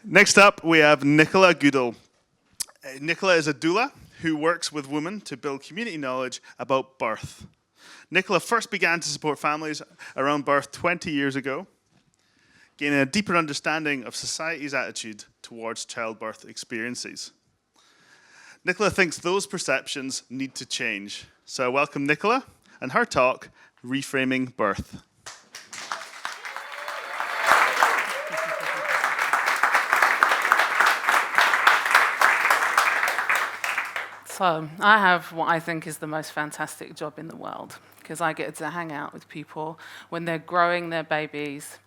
Next up, we have Nicola Goodall. Nicola is a doula who works with women to build community knowledge about birth. Nicola first began to support families around birth 20 years ago, gaining a deeper understanding of society's attitude towards childbirth experiences. Nicola thinks those perceptions need to change. So I welcome Nicola and her talk, Reframing Birth. So I have what I think is the most fantastic job in the world, because I get to hang out with people when they're growing their babies,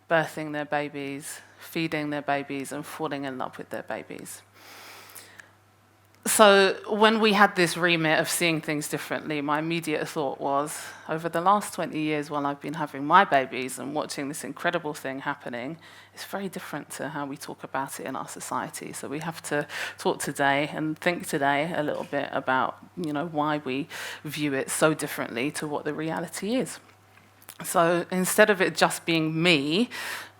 birthing their babies, feeding their babies, and falling in love with their babies. So when we had this remit of seeing things differently, my immediate thought was, over the last 20 years while I've been having my babies and watching this incredible thing happening, it's very different to how we talk about it in our society. So we have to talk today and think today a little bit about, why we view it so differently to what the reality is. So instead of it just being me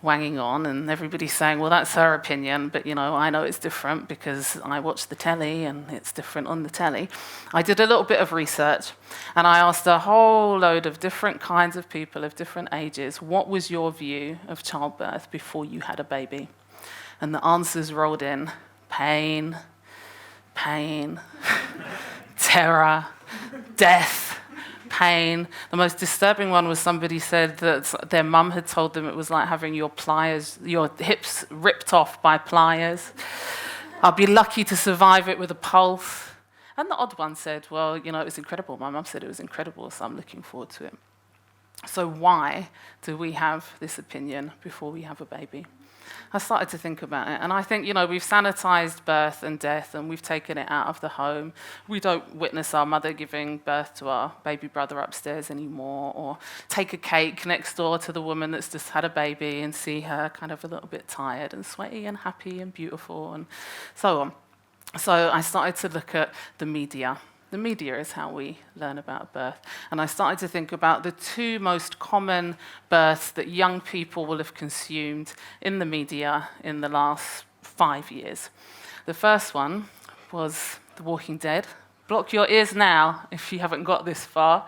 wanging on and everybody saying, well, that's her opinion, but I know it's different because I watch the telly and it's different on the telly, I did a little bit of research and I asked a whole load of different kinds of people of different ages, what was your view of childbirth before you had a baby? And the answers rolled in: pain, terror, death, pain. The most disturbing one was somebody said that their mum had told them it was like having your hips ripped off by pliers. I'll be lucky to survive it with a pulse. And the odd one said, well, it was incredible. My mum said it was incredible, so I'm looking forward to it. So why do we have this opinion before we have a baby? I started to think about it, and I think, we've sanitized birth and death, and we've taken it out of the home. We don't witness our mother giving birth to our baby brother upstairs anymore, or take a cake next door to the woman that's just had a baby and see her kind of a little bit tired and sweaty and happy and beautiful, and so on. So I started to look at the media. The media is how we learn about birth. And I started to think about the two most common births that young people will have consumed in the media in the last 5 years. The first one was The Walking Dead. Block your ears now if you haven't got this far.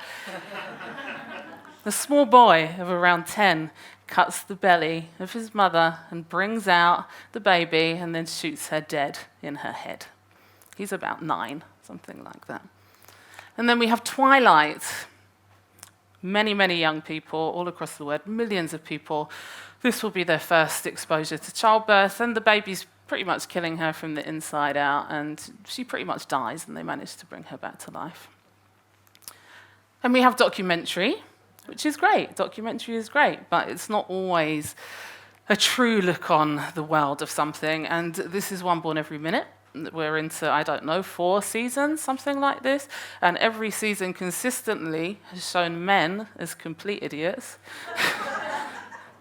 A small boy of around 10 cuts the belly of his mother and brings out the baby and then shoots her dead in her head. He's about 9, something like that. And then we have Twilight. Many, many young people all across the world, millions of people, this will be their first exposure to childbirth, and the baby's pretty much killing her from the inside out, and she pretty much dies, and they manage to bring her back to life. And we have documentary, which is great. Documentary is great, but it's not always a true look on the world of something, and this is One Born Every Minute. We're into, 4 seasons, something like this. And every season consistently has shown men as complete idiots.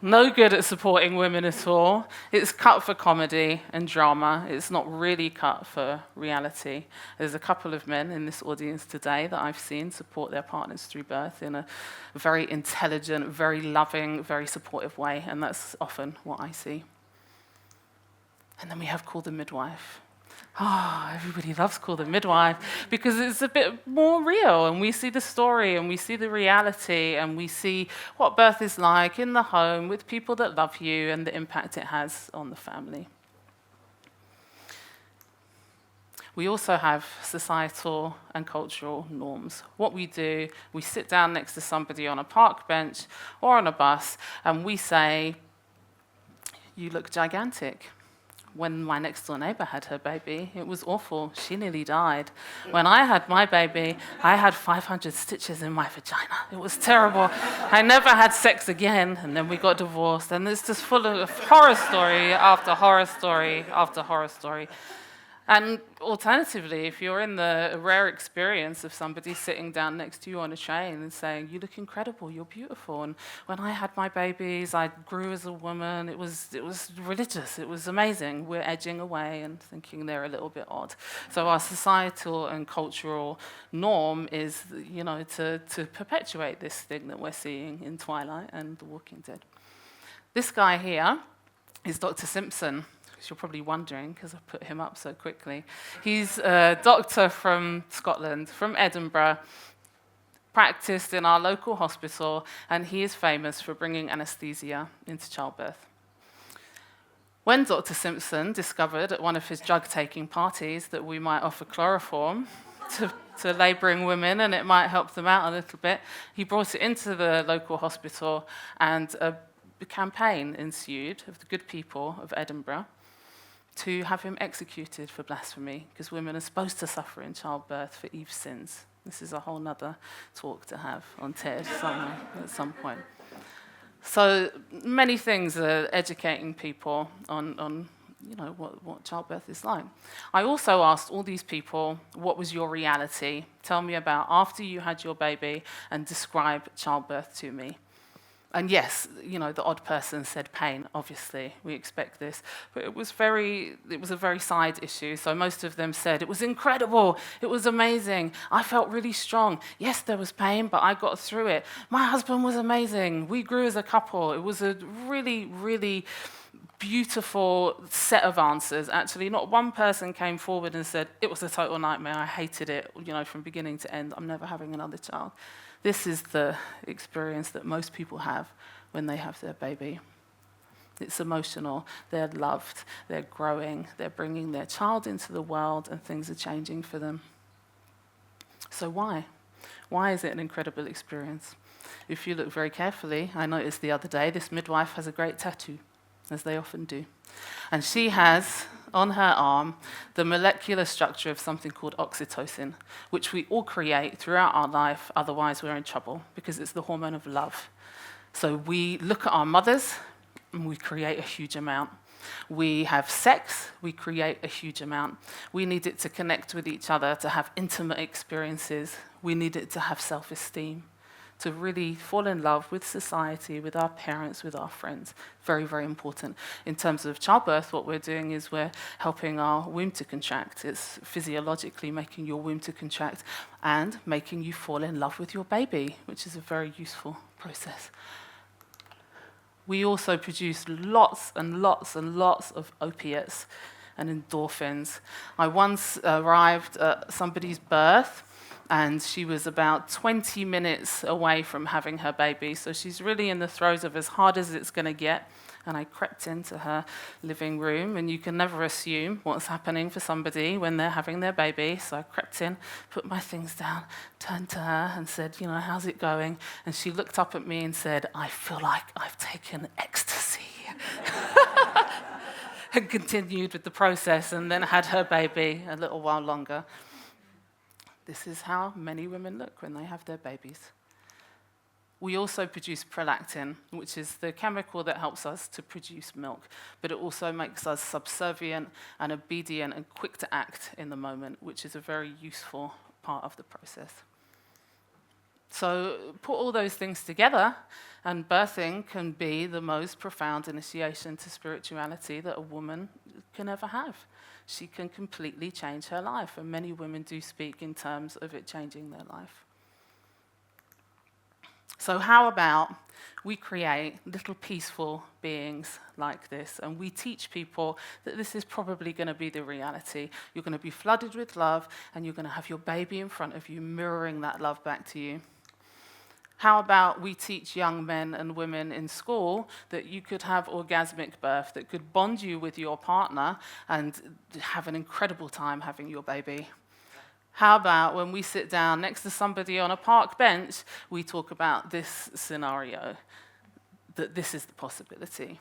No good at supporting women at all. It's cut for comedy and drama. It's not really cut for reality. There's a couple of men in this audience today that I've seen support their partners through birth in a very intelligent, very loving, very supportive way. And that's often what I see. And then we have Call the Midwife. Everybody loves Call the Midwife because it's a bit more real, and we see the story and we see the reality and we see what birth is like in the home with people that love you and the impact it has on the family. We also have societal and cultural norms. What we do, we sit down next to somebody on a park bench or on a bus and we say, "You look gigantic." When my next door neighbor had her baby, it was awful. She nearly died. When I had my baby, I had 500 stitches in my vagina. It was terrible. I never had sex again, and then we got divorced, and it's just full of horror story after horror story after horror story. And alternatively, if you're in the rare experience of somebody sitting down next to you on a train and saying, "You look incredible, you're beautiful, and when I had my babies, I grew as a woman, it was religious, it was amazing," we're edging away and thinking they're a little bit odd. So our societal and cultural norm is, to perpetuate this thing that we're seeing in Twilight and The Walking Dead. This guy here is Dr. Simpson. You're probably wondering, because I put him up so quickly. He's a doctor from Scotland, from Edinburgh, practiced in our local hospital, and he is famous for bringing anesthesia into childbirth. When Dr. Simpson discovered at one of his drug-taking parties that we might offer chloroform to labouring women and it might help them out a little bit, he brought it into the local hospital, and a campaign ensued of the good people of Edinburgh to have him executed for blasphemy, because women are supposed to suffer in childbirth for Eve's sins. This is a whole nother talk to have on TED somewhere at some point. So many things are educating people on what childbirth is like. I also asked all these people, what was your reality? Tell me about after you had your baby and describe childbirth to me. And yes, the odd person said pain, obviously, we expect this. But it was a very side issue. So most of them said, it was incredible, it was amazing, I felt really strong. Yes, there was pain, but I got through it. My husband was amazing, we grew as a couple. It was a really, really beautiful set of answers. Actually, not one person came forward and said, it was a total nightmare, I hated it, from beginning to end, I'm never having another child. This is the experience that most people have when they have their baby. It's emotional, they're loved, they're growing, they're bringing their child into the world, and things are changing for them. So why? Why is it an incredible experience? If you look very carefully, I noticed the other day, this midwife has a great tattoo, as they often do. And she has on her arm the molecular structure of something called oxytocin, which we all create throughout our life, otherwise we're in trouble, because it's the hormone of love. So we look at our mothers, and we create a huge amount. We have sex, we create a huge amount. We need it to connect with each other, to have intimate experiences. We need it to have self-esteem, to really fall in love with society, with our parents, with our friends. Very, very important. In terms of childbirth, what we're doing is we're helping our womb to contract. It's physiologically making your womb to contract and making you fall in love with your baby, which is a very useful process. We also produce lots and lots and lots of opiates and endorphins. I once arrived at somebody's birth, and she was about 20 minutes away from having her baby, so she's really in the throes of as hard as it's going to get. And I crept into her living room, and you can never assume what's happening for somebody when they're having their baby. So I crept in, put my things down, turned to her and said, how's it going? And she looked up at me and said, I feel like I've taken ecstasy. And continued with the process, and then had her baby a little while longer. This is how many women look when they have their babies. We also produce prolactin, which is the chemical that helps us to produce milk, but it also makes us subservient and obedient and quick to act in the moment, which is a very useful part of the process. So put all those things together, and birthing can be the most profound initiation to spirituality that a woman can ever have. She can completely change her life, and many women do speak in terms of it changing their life. So how about we create little peaceful beings like this, and we teach people that this is probably going to be the reality. You're going to be flooded with love, and you're going to have your baby in front of you mirroring that love back to you. How about we teach young men and women in school that you could have orgasmic birth, that could bond you with your partner and have an incredible time having your baby? How about when we sit down next to somebody on a park bench, we talk about this scenario, that this is the possibility?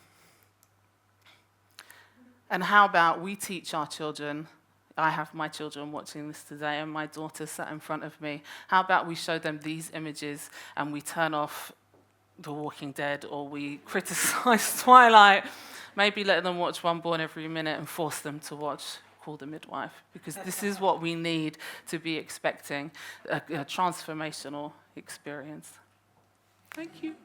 And how about we teach our children? I have my children watching this today, and my daughter sat in front of me. How about we show them these images and we turn off The Walking Dead, or we criticize Twilight, maybe let them watch One Born Every Minute and force them to watch Call the Midwife, because this is what we need to be expecting, a transformational experience. Thank you.